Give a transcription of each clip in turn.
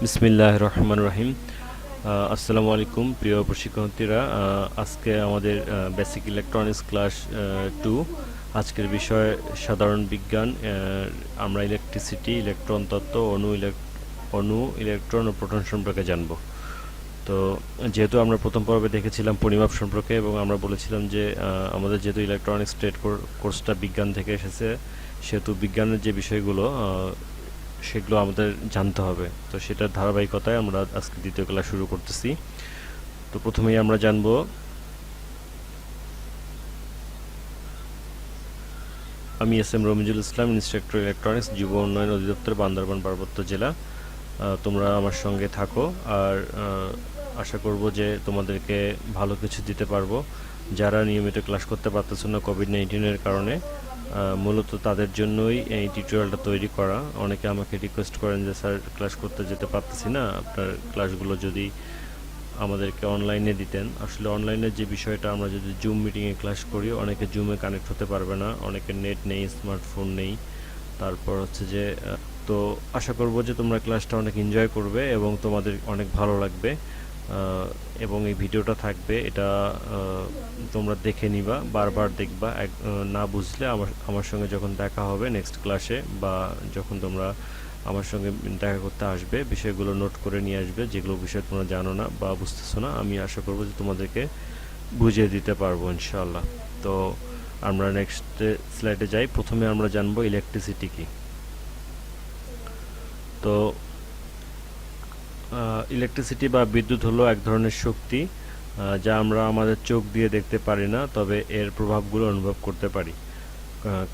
বিসমিল্লাহির রহমানির রহিম। আসসালামু আলাইকুম প্রিয় প্রশিক্ষণার্থীরা। আজকে আমাদের বেসিক ইলেকট্রনিক্স ক্লাস 2। আজকের বিষয় সাধারণ বিজ্ঞান। আমরা ইলেকট্রিসিটি, ইলেকট্রন তত্ত্ব, অণু, ইলেকট্রন ও প্রোটন সম্পর্কে জানব। তো যেহেতু আমরা প্রথম পর্বে দেখেছিলাম পরিমাপ সম্পর্কে, এবং আমরা বলেছিলাম যে আমাদের যেহেতু ইলেকট্রনিক্স ট্রেড কোর্সটা বিজ্ঞান থেকে এসেছে, সেহেতু বিজ্ঞানের যে বিষয়গুলো সেগুলো আমাদের জানতে হবে। তো সেটার ধারাবাহিকতায় আমরা আজকে দ্বিতীয় ক্লাস শুরু করতেছি। তো প্রথমেই আমরা জানব আমি এস এম রমিজুল ইসলাম, ইন্সট্রাক্টর ইলেকট্রনিক্স, যুব উন্নয়ন অধিদপ্তর, বান্দরবান পার্বত্য জেলা। তোমরা আমার সঙ্গে থাকো, আর আশা করব যে তোমাদেরকে ভালো কিছু দিতে পারবো। যারা নিয়মিত ক্লাস করতে পারতেছ না কোভিড-19-এর কারণে, মূলত তাদের জন্যই এই টিউটোরিয়ালটা তৈরি করা। অনেকে আমাকে রিকোয়েস্ট করেন যে স্যার, ক্লাস করতে যেতে পারতেছি না, আপনার ক্লাসগুলো যদি আমাদেরকে অনলাইনে দিতেন। আসলে অনলাইনের যে বিষয়টা, আমরা যদি জুম মিটিংয়ে ক্লাস করি, অনেকে জুমে কানেক্ট হতে পারবে না, অনেকের নেট নেই, স্মার্টফোন নেই। তারপর হচ্ছে যে তো আশা করব যে তোমরা ক্লাসটা অনেক এনজয় করবে এবং তোমাদের অনেক ভালো লাগবে। এবং এই ভিডিওটা থাকবে, এটা তোমরা দেখে নিবা, বারবার দেখবা। না বুঝলে আমার সঙ্গে যখন দেখা হবে নেক্সট ক্লাসে, বা যখন তোমরা আমার সঙ্গে দেখা করতে আসবে, বিষয়গুলো নোট করে নিয়ে আসবে, যেগুলো বিষয় তোমরা জানো না বা বুঝতেছো না। আমি আশা করব যে তোমাদেরকে বুঝিয়ে দিতে পারবো ইনশাআল্লাহ। তো আমরা নেক্সট স্লাইডে যাই। প্রথমে আমরা জানবো ইলেকট্রিসিটি কি। তো ইলেকট্রিসিটি বা বিদ্যুৎ হলো এক ধরনের শক্তি যা আমরা আমাদের চোখ দিয়ে দেখতে পারি না, তবে এর প্রভাবগুলো অনুভব করতে পারি।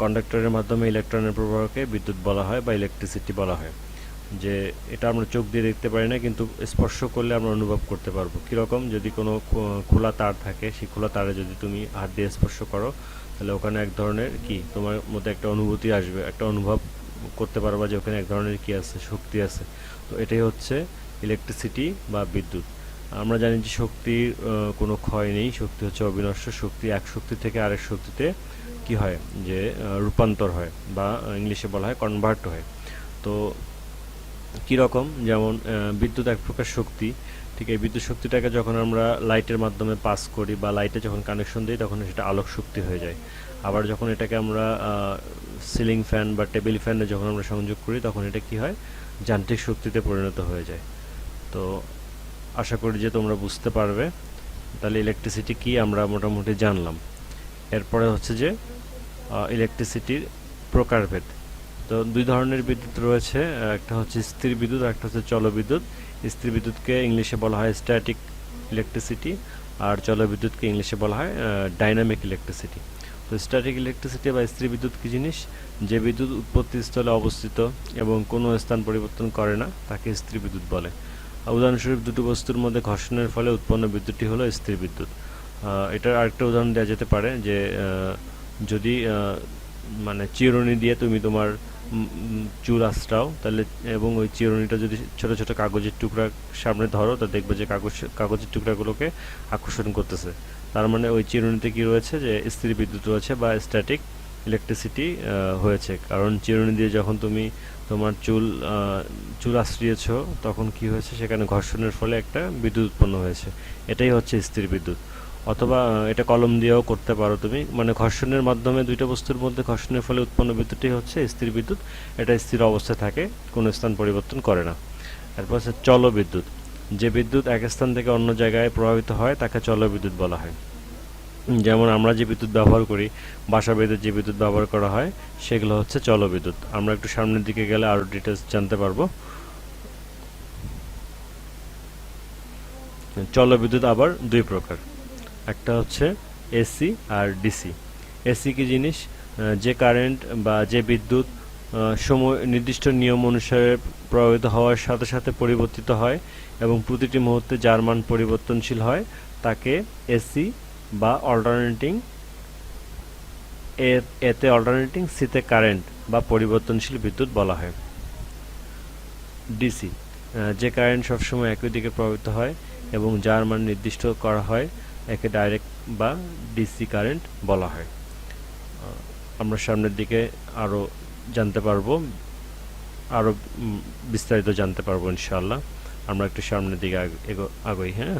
কন্ডাক্টরের মাধ্যমে ইলেকট্রনের প্রবাহকে বিদ্যুৎ বলা হয় বা ইলেকট্রিসিটি বলা হয়। যে এটা আমরা চোখ দিয়ে দেখতে পারি না, কিন্তু স্পর্শ করলে আমরা অনুভব করতে পারবো। কীরকম? যদি কোনো খোলা তার থাকে, সেই খোলা তারে যদি তুমি হাত দিয়ে স্পর্শ করো, তাহলে ওখানে এক ধরনের তোমার মধ্যে একটা অনুভূতি আসবে, একটা অনুভব করতে পারবা যে ওখানে এক ধরনের আছে, শক্তি আছে। তো এটাই হচ্ছে ইলেকট্রিসিটি বা বিদ্যুৎ। আমরা জানি যে শক্তির কোনো ক্ষয় নেই, শক্তি হচ্ছে অবিনশ্বর। শক্তি এক শক্তি থেকে আরেক শক্তিতে কি হয়, যে রূপান্তর হয়, বা ইংলিশে বলা হয় কনভার্ট হয়। তো কীরকম? যেমন বিদ্যুৎ এক প্রকার শক্তি। ঠিক এই বিদ্যুৎ শক্তিটাকে যখন আমরা লাইটের মাধ্যমে পাস করি বা লাইটে যখন কানেকশন দিই, তখন সেটা আলোক শক্তি হয়ে যায়। আবার যখন এটাকে আমরা সিলিং ফ্যান বা টেবিল ফ্যানে যখন আমরা সংযোগ করি, তখন এটা কি হয়, যান্ত্রিক শক্তিতে পরিণত হয়ে যায়। তো আশা করি যে তোমরা বুঝতে পারবে। তাহলে ইলেকট্রিসিটি কি আমরা মোটামুটি জানলাম। এরপরে হচ্ছে যে ইলেকট্রিসিটির প্রকারভেদ। তো দুই ধরনের বিদ্যুৎ রয়েছে, একটা হচ্ছে স্থির বিদ্যুৎ, একটা হচ্ছে জলবিদ্যুৎ। স্থির বিদ্যুৎকে ইংলিশে বলা হয় স্ট্যাটিক ইলেকট্রিসিটি, আর জলবিদ্যুৎকে ইংলিশে বলা হয় ডাইনামিক ইলেকট্রিসিটি। তো স্ট্যাটিক ইলেকট্রিসিটি বা স্থির বিদ্যুৎ কি জিনিস? যে বিদ্যুৎ উৎপত্তিস্থলে অবস্থিত এবং কোনো স্থান পরিবর্তন করে না, তাকে স্থির বিদ্যুৎ বলে। উদাহরণস্বরূপ, দুটো বস্তুর মধ্যে ঘর্ষণের ফলে উৎপন্ন বিদ্যুৎটি হলো স্থির বিদ্যুৎ। এটার আরেকটা উদাহরণ দেওয়া যেতে পারে যে যদি মানে চিরুনি দিয়ে তুমি তোমার চুল আঁচড়াও, তাহলে এবং ওই চিরুনিটা যদি ছোট ছোট কাগজের টুকরা সামনে ধরো, তা দেখবে যে কাগজের টুকরাগুলোকে আকর্ষণ করতেছে। তার মানে ওই চিরুনিতে কি রয়েছে, যে স্থির বিদ্যুৎ রয়েছে বা স্ট্যাটিক ইলেকট্রিসিটি হয়েছে। কারণ চিরুনি দিয়ে যখন তুমি তোমার চুল আঁচড়িয়েছ, তখন কি হয়েছে, সেখানে ঘর্ষণের ফলে একটা বিদ্যুৎ উৎপন্ন হয়েছে। এটাই হচ্ছে স্থির বিদ্যুৎ। অথবা এটা কলম দিয়েও করতে পারো তুমি, মানে ঘর্ষণের মাধ্যমে দুইটা বস্তুর মধ্যে ঘর্ষণের ফলে উৎপন্ন বিদ্যুৎটি হচ্ছে স্থির বিদ্যুৎ। এটা স্থির অবস্থায় থাকে, কোনো স্থান পরিবর্তন করে না। এরপর হচ্ছে চলবিদ্যুৎ। যে বিদ্যুৎ এক স্থান থেকে অন্য জায়গায় প্রবাহিত হয়, তাকে চলবিদ্যুৎ বলা হয়। যেমন আমরা যে বিদ্যুৎ ব্যবহার করি, বাসা বেঁধে যে বিদ্যুৎ ব্যবহার করা হয়, সেগুলো হচ্ছে চলবিদ্যুৎ। আমরা একটু সামনের দিকে গেলে আরও ডিটেলস জানতে পারবো। চলবিদ্যুৎ আবার দুই প্রকার, একটা হচ্ছে এসি আর ডিসি। এসি কি জিনিস? যে কারেন্ট বা যে বিদ্যুৎ সময় নির্দিষ্ট নিয়ম অনুসারে প্রবাহিত হওয়ার সাথে সাথে পরিবর্তিত হয় এবং প্রতিটি মুহূর্তে যার মান পরিবর্তনশীল হয়, তাকে এসি বা অল্টারনেটিং এতে অল্টারনেটিং সিতে কারেন্ট বা পরিবর্তনশীল বিদ্যুৎ বলা হয়। ডিসি যে কারেন্ট সবসময় একই দিকে প্রবাহিত হয় এবং যার মান নির্দিষ্ট করা হয়, একে ডাইরেক্ট বা ডিসি কারেন্ট বলা হয়। আমরা সামনের দিকে আরও জানতে পারবো, আরও বিস্তারিত জানতে পারবো ইনশাআল্লাহ। আমরা একটু সামনের দিকে আগাই। হ্যাঁ,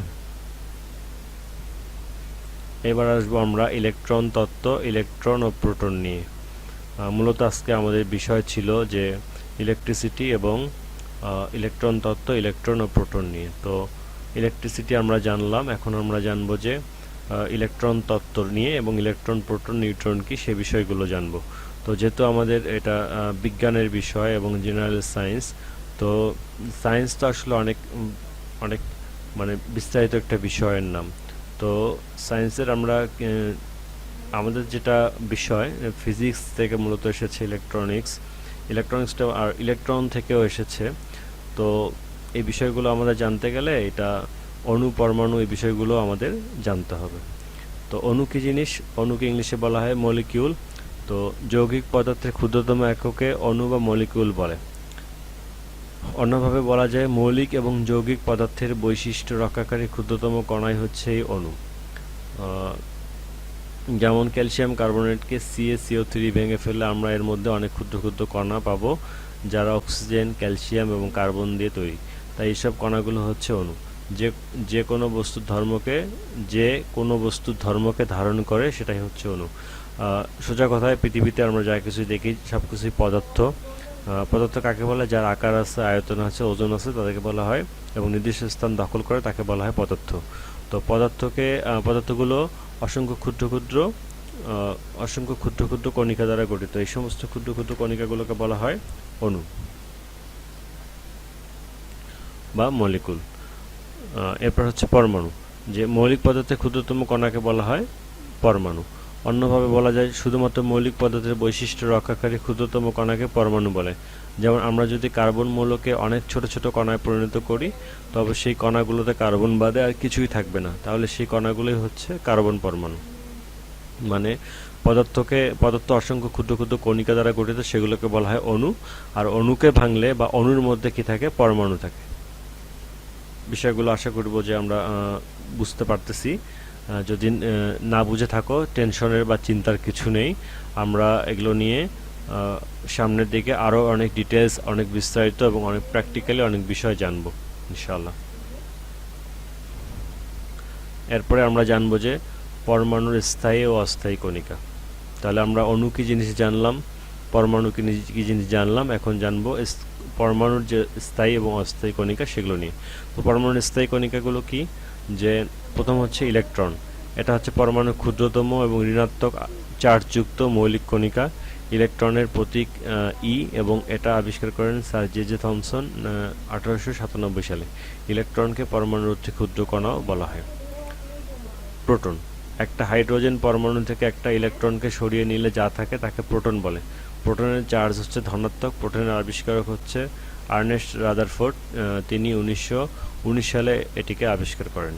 এবার আসবো আমরা ইলেকট্রন তত্ত্ব, ইলেকট্রন ও প্রোটন নিয়ে। মূলত আজকে আমাদের বিষয় ছিল যে ইলেকট্রিসিটি এবং ইলেকট্রন তত্ত্ব, ইলেকট্রন ও প্রোটন নিয়ে। তো ইলেকট্রিসিটি আমরা জানলাম, এখন আমরা জানবো যে ইলেকট্রন তত্ত্ব নিয়ে এবং ইলেকট্রন, প্রোটন, নিউট্রন কি সে বিষয়গুলো জানবো। তো যেহেতু আমাদের এটা বিজ্ঞানের বিষয় এবং জেনারেল সায়েন্স, তো সায়েন্স তো আসলে অনেক অনেক মানে বিস্তারিত একটা বিষয়ের নাম। তো সায়েন্সের আমরা আমাদের যেটা বিষয় ফিজিক্স থেকে মূলত এসেছে ইলেকট্রনিক্সটা আর ইলেকট্রন থেকেও এসেছে। তো এই বিষয়গুলো আমাদের জানতে গেলে এটা অণু, পরমাণু, এই বিষয়গুলো আমাদের জানতে হবে। তো অণু কি জিনিস? অণুকে ইংলিশে বলা হয় মলিকিউল। তো যৌগিক পদার্থের ক্ষুদ্রতম এককে অণু বা মলিকিউল বলে। অন্যভাবে বলা যায় মৌলিক এবং যৌগিক পদার্থের বৈশিষ্ট্য রক্ষাকারী ক্ষুদ্রতম কণাই হচ্ছে এই অণু। যেমন ক্যালসিয়াম কার্বনেটকে CaCO3 ভেঙে ফেললে আমরা এর মধ্যে অনেক ক্ষুদ্র ক্ষুদ্র কণা পাবো, যারা অক্সিজেন, ক্যালসিয়াম এবং কার্বন দিয়ে তৈরি। তাই এইসব কণাগুলো হচ্ছে অণু। যে কোনো বস্তুর ধর্মকে ধারণ করে সেটাই হচ্ছে অণু। সোজা কথায় পৃথিবীতে আমরা যা কিছু দেখি সব কিছুই পদার্থ। পদার্থ কাকে বলে? যার আকার আছে, আয়তন আছে, ওজন আছে, তাদেরকে বলা হয়, এবং নির্দিষ্ট স্থান দখল করে তাকে বলা হয় পদার্থ। তো পদার্থগুলো অসংখ্য ক্ষুদ্র ক্ষুদ্র কণিকা দ্বারা গঠিত। এই সমস্ত ক্ষুদ্র ক্ষুদ্র কণিকাগুলোকে বলা হয় অণু বা মলিকুল। এরপর হচ্ছে পরমাণু। যে মৌলিক পদার্থের ক্ষুদ্রতম কণাকে বলা হয় পরমাণু। অন্যভাবে বলা যায় শুধুমাত্র মৌলিক পদার্থের বৈশিষ্ট্য রক্ষাকারী ক্ষুদ্রতম কণাকে পরমাণু বলে। যেমন আমরা যদি কার্বন মৌলকে অনেক ছোট ছোট কণায় পরিণত করি, তবে সেই কণাগুলোতে কার্বন বাদে আর কিছুই থাকবে না, তাহলে সেই কণাগুলোই হচ্ছে কার্বন পরমাণু। মানে পদার্থ অসংখ্য ক্ষুদ্র ক্ষুদ্র কণিকা দ্বারা গঠিত, সেগুলোকে বলা হয় অণু। আর অণুকে ভাঙলে বা অণুর মধ্যে কি থাকে? পরমাণু থাকে। বিষয়গুলো আশা করব যে আমরা বুঝতে পারতেছি। যদি না বুঝে থাকো, টেনশনের বা চিন্তার কিছু নেই। আমরা এগুলো নিয়ে সামনের দিকে আরও অনেক ডিটেলস, অনেক বিস্তারিত এবং অনেক প্র্যাকটিক্যালি অনেক বিষয় জানব ইনশাআল্লাহ। এরপরে আমরা জানব যে পরমাণুর স্থায়ী ও অস্থায়ী কণিকা। তাহলে আমরা অণু কি জিনিস জানলাম, পরমাণু কি জিনিস জানলাম, এখন জানবো পরমাণুর যে স্থায়ী এবং অস্থায়ী কণিকা সেগুলো নিয়ে। তো পরমাণুর স্থায়ী কণিকাগুলো কি? যে প্রথম হচ্ছে ইলেকট্রন। এটা হচ্ছে পরমাণুর ক্ষুদ্রতম এবং ঋণাত্মক চার্জযুক্ত মৌলিক কণিকা। ইলেকট্রনের প্রতীক ই, এবং এটা আবিষ্কার করেন স্যার জে থমসন 1897 সালে। ইলেকট্রনকে পরমাণুর অতি ক্ষুদ্র কণাও বলা হয়। প্রোটন। একটা হাইড্রোজেন পরমাণু থেকে একটা ইলেকট্রনকে সরিয়ে নিলে যা থাকে তাকে প্রোটন বলে। প্রোটনের চার্জ হচ্ছে ধনাত্মক। প্রোটনের আবিষ্কারক হচ্ছে আর্নেস্ট রাদারফোর্ড। তিনি 1919 সালে এটিকে আবিষ্কার করেন।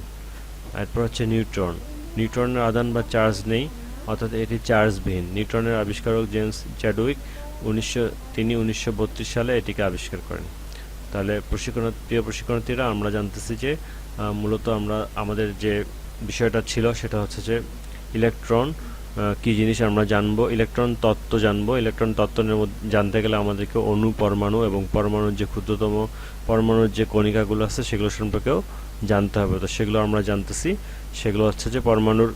এরপর হচ্ছে নিউট্রন। নিউট্রনের আধান বা চার্জ নেই, অর্থাৎ এটি চার্জবিহীন। নিউট্রনের আবিষ্কারক জেমস চ্যাডউইক, তিনি 1932 সালে এটিকে আবিষ্কার করেন। তাহলে প্রিয় প্রশিক্ষণার্থীরা, আমরা জানতেছি যে মূলত আমরা আমাদের যে বিষয়টা ছিল সেটা হচ্ছে যে ইলেকট্রন কি জিনিস আমরা জানবো, ইলেকট্রন তত্ত্ব জানবো। ইলেকট্রন তত্ত্ব জানতে গেলে আমাদেরকে অণু, পরমাণু এবং পরমাণুর যে ক্ষুদ্রতম পরমাণুর যে কণিকাগুলো আছে সেগুলো সম্পর্কেও জানতে হবে। তো সেগুলো আমরা জানতেছি। সেগুলো হচ্ছে যে পরমাণুর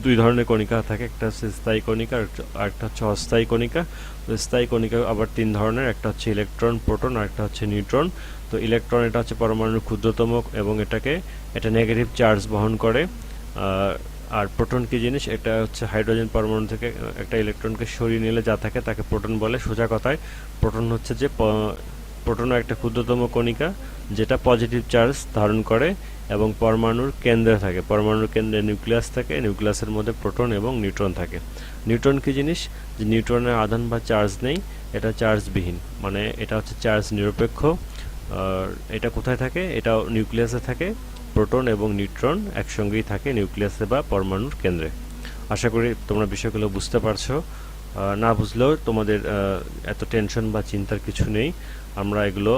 দুই ধরনের কণিকা থাকে, একটা হচ্ছে স্থায়ী কণিকা আর একটা হচ্ছে অস্থায়ী কণিকা। তো স্থায়ী কণিকা আবার তিন ধরনের, একটা হচ্ছে ইলেকট্রন, প্রোটন আর একটা হচ্ছে নিউট্রন। তো ইলেকট্রন এটা হচ্ছে পরমাণুর ক্ষুদ্রতম এবং এটা নেগেটিভ চার্জ বহন করে। আর প্রোটন কি জিনিস? এটা হচ্ছে হাইড্রোজেন পরমাণু থেকে একটা ইলেকট্রনকে সরিয়ে নিলে যা থাকে তাকে প্রোটন বলে। সোজা কথায় প্রোটন হচ্ছে যে প্রোটনও একটা ক্ষুদ্রতম কণিকা যেটা পজিটিভ চার্জ ধারণ করে এবং পরমাণুর কেন্দ্রে থাকে। পরমাণুর কেন্দ্রে নিউক্লিয়াস থাকে, নিউক্লিয়াসের মধ্যে প্রোটন এবং নিউট্রন থাকে। নিউট্রন কি জিনিস? যে নিউট্রনের আধান বা চার্জ নেই, এটা চার্জবিহীন, মানে এটা হচ্ছে চার্জ নিরপেক্ষ। আর এটা কোথায় থাকে? এটা নিউক্লিয়াসে থাকে। প্রোটন এবং নিউট্রন একসঙ্গেই থাকে নিউক্লিয়াসে বা পরমাণুর কেন্দ্রে। আশা করি তোমরা বিষয়গুলো বুঝতে পারছো। না বুঝলেও তোমাদের এত টেনশন বা চিন্তার কিছু নেই। আমরা এগুলো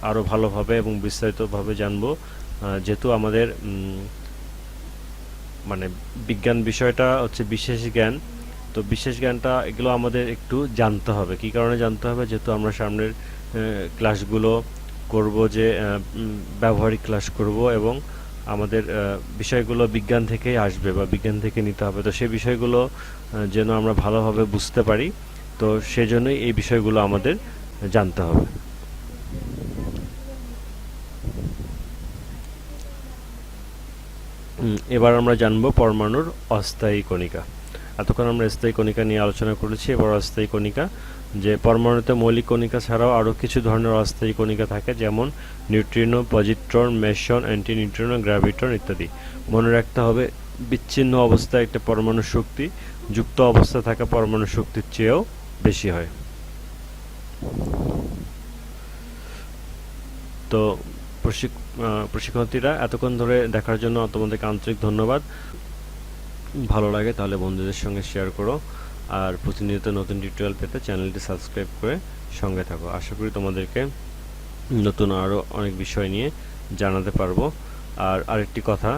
আরও ভালোভাবে এবং বিস্তারিতভাবে জানবো। যেহেতু আমাদের মানে বিজ্ঞান বিষয়টা হচ্ছে বিশেষ জ্ঞান, তো বিশেষ জ্ঞানটা এগুলো আমাদের একটু জানতে হবে। কী কারণে জানতে হবে? যেহেতু আমরা সামনের ক্লাসগুলো করব যে ব্যবহারিক ক্লাস করব এবং আমাদের বিষয়গুলো বিজ্ঞান থেকেই আসবে বা বিজ্ঞান থেকে নিতে হবে, তো সেই বিষয়গুলো যেন আমরা ভালোভাবে বুঝতে পারি, তো সেজন্যই এই বিষয়গুলো আমাদের জানতে হবে। এবার আমরা জানব পরমাণুর অস্থায়ী কণিকা। এতক্ষণ আমরা স্থায়ী কণিকা নিয়ে আলোচনা করেছি, এবার অস্থায়ী কণিকা। যে পরমাণুতে মৌলিক কণিকা ছাড়াও আরও কিছু ধরনের অস্থায়ী কণিকা থাকে, যেমন নিউট্রিনো, পজিট্রন, মেসন, অ্যান্টিনিউট্রিনো, গ্র্যাভিটন ইত্যাদি। মনে রাখতে হবে বিচ্ছিন্ন অবস্থায় একটা পরমাণুর শক্তি যুক্ত অবস্থায় থাকা পরমাণুর শক্তির চেয়েও বেশি হয়। তো প্রশিক্ষণার্থীরা এতক্ষণ ধরে দেখার জন্য তোমাদেরকে আন্তরিক ধন্যবাদ। ভালো লাগে তাহলে বন্ধুদের সঙ্গে শেয়ার করো, আর প্রতিনিয়ত নতুন টিউটোরিয়াল পেতে চ্যানেলটি সাবস্ক্রাইব করে সঙ্গে থাকো। আশা করি তোমাদেরকে নতুন আরও অনেক বিষয় নিয়ে জানাতে পারবো। আর আরেকটি কথা,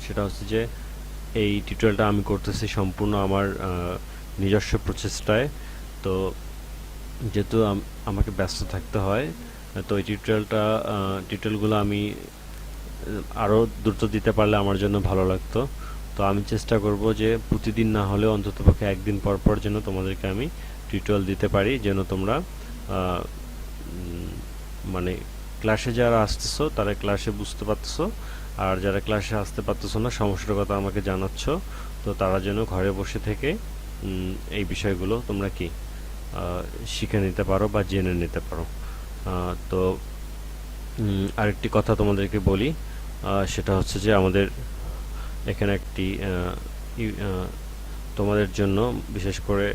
সেটা হচ্ছে যে এই টিউটোরিয়ালটা আমি করতেছি সম্পূর্ণ আমার নিজস্ব প্রচেষ্টায়। তো যেহেতু আমাকে ব্যস্ত থাকতে হয়, তো এই টিউটোরিয়ালগুলো আমি আরও দ্রুত দিতে পারলে আমার জন্য ভালো লাগতো। তো আমি চেষ্টা করব যে প্রতিদিন না হলেও অন্ততপক্ষে একদিন পর পর যেন তোমাদেরকে আমি টিউটোরিয়াল দিতে পারি, যেন তোমরা মানে ক্লাসে যারা আসতেছো তারা ক্লাসে বুঝতে পারতেছো, আর যারা ক্লাসে আসতে পারতেছো না, সমস্যার কথা আমাকে জানাচ্ছ, তো তারা যেন ঘরে বসে থেকে এই বিষয়গুলো তোমরা কি শিখে নিতে পারো বা জেনে নিতে পারো। তো আরেকটি কথা তোমাদেরকে বলি, সেটা হচ্ছে যে আমাদের এখানে একটি তোমাদের জন্য বিশেষ করে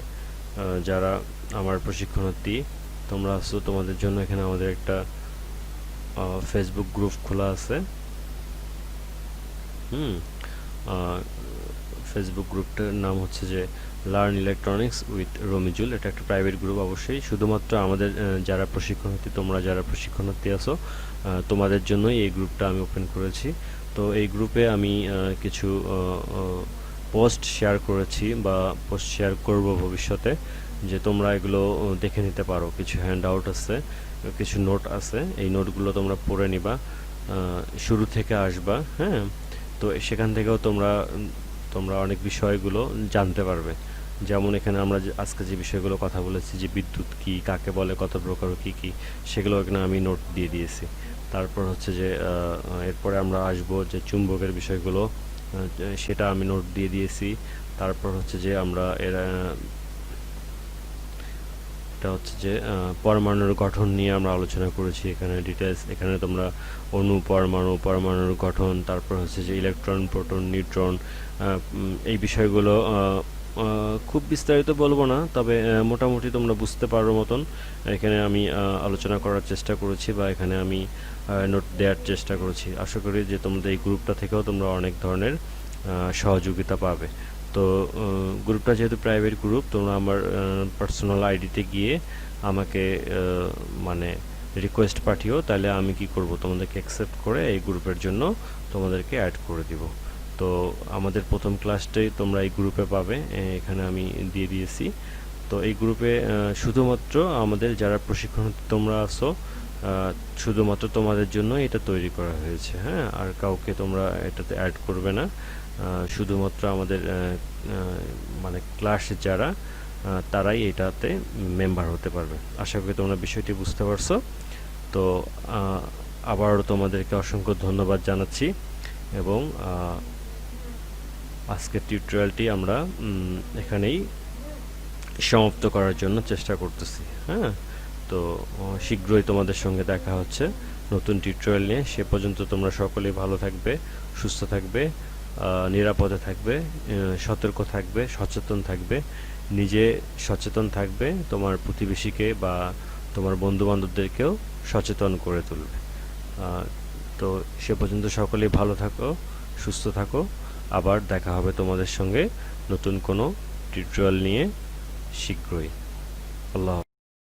যারা আমার প্রশিক্ষণার্থী তোমরা আছো, তোমাদের জন্য এখানে আমাদের একটা ফেসবুক গ্রুপ খোলা আছে। ফেসবুক গ্রুপটার নাম হচ্ছে যে লার্ন ইলেকট্রনিক্স উইথ রমিজুল। এটা একটা প্রাইভেট গ্রুপ, অবশ্যই শুধুমাত্র আমাদের যারা প্রশিক্ষণার্থী, তোমরা যারা প্রশিক্ষণার্থী আছো তোমাদের জন্যই এই গ্রুপটা আমি ওপেন করেছি। তো এই গ্রুপে আমি কিছু পোস্ট শেয়ার করেছি বা পোস্ট শেয়ার করব ভবিষ্যতে, যে তোমরা এগুলো দেখে নিতে পারো। কিছু হ্যান্ড আউট আছে, কিছু নোট আছে, এই নোটগুলো তোমরা পড়ে নিবা, শুরু থেকে আসবা। হ্যাঁ, তো সেখান থেকেও তোমরা অনেক বিষয়গুলো জানতে পারবে। যেমন এখানে আমরা আজকে যে বিষয়গুলো কথা বলেছি, যে বিদ্যুৎ কি, কাকে বলে, কত প্রকার, কি কি, সেগুলো এখানে আমি নোট দিয়ে দিয়েছি। তারপর হচ্ছে যে এরপরে আমরা আসব যে চুম্বকের বিষয়গুলো, সেটা আমি নোট দিয়ে দিয়েছি। তারপর হচ্ছে যে আমরা এটা হচ্ছে যে পরমাণুর গঠন নিয়ে আমরা আলোচনা করেছি, এখানে ডিটেলস, এখানে তোমরা অণু, পরমাণুর গঠন, তারপর হচ্ছে যে ইলেকট্রন, প্রোটন, নিউট্রন, এই বিষয়গুলো খুব বিস্তারিত বলবো না, তবে মোটামুটি তোমরা বুঝতে পারো মতন এখানে আমি আলোচনা করার চেষ্টা করেছি, বা এখানে আমি নোট দেওয়ার চেষ্টা করেছি। আশা করি যে তোমাদের এই গ্রুপটা থেকেও তোমরা অনেক ধরনের সহযোগিতা পাবে। তো গ্রুপটা যেহেতু প্রাইভেট গ্রুপ, তোমরা আমার পার্সোনাল আইডিতে গিয়ে আমাকে মানে রিকোয়েস্ট পাঠিও, তাহলে আমি কি করব, তোমাদেরকে অ্যাকসেপ্ট করে এই গ্রুপের জন্য তোমাদেরকে অ্যাড করে দিব। তো আমাদের প্রথম ক্লাসটাই তোমরা এই গ্রুপে পাবে, এখানে আমি দিয়ে দিয়েছি। তো এই গ্রুপে শুধুমাত্র আমাদের যারা প্রশিক্ষণ তোমরা আছো, শুধুমাত্র তোমাদের জন্য এটা তৈরি করা হয়েছে। হ্যাঁ, আর কাউকে তোমরা এটাতে অ্যাড করবে না, শুধুমাত্র আমাদের মানে ক্লাসে যারা তারাই এটাতে মেম্বার হতে পারবে। আশা করি তোমরা বিষয়টি বুঝতে পারছো। তো আবারও তোমাদেরকে অসংখ্য ধন্যবাদ জানাচ্ছি, এবং আজকের টিউটোরিয়ালটি আমরা এখানেই সমাপ্ত করার জন্য চেষ্টা করতেছি। হ্যাঁ, তো শীঘ্রই তোমাদের সঙ্গে দেখা হচ্ছে নতুন টিউটোরিয়াল নিয়ে। সে পর্যন্ত তোমরা সকলেই ভালো থাকবে, সুস্থ থাকবে, নিরাপদে থাকবে, সতর্ক থাকবে, সচেতন থাকবে, নিজে সচেতন থাকবে, তোমার প্রতিবেশীকে বা তোমার বন্ধুবান্ধবদেরকেও সচেতন করে তুলবে। তো সে পর্যন্ত সকলেই ভালো থাকো, সুস্থ থাকো। আবার দেখা হবে তোমাদের সঙ্গে নতুন কোনো টিউটোরিয়াল নিয়ে শীঘ্রই। আল্লাহ হাফেজ।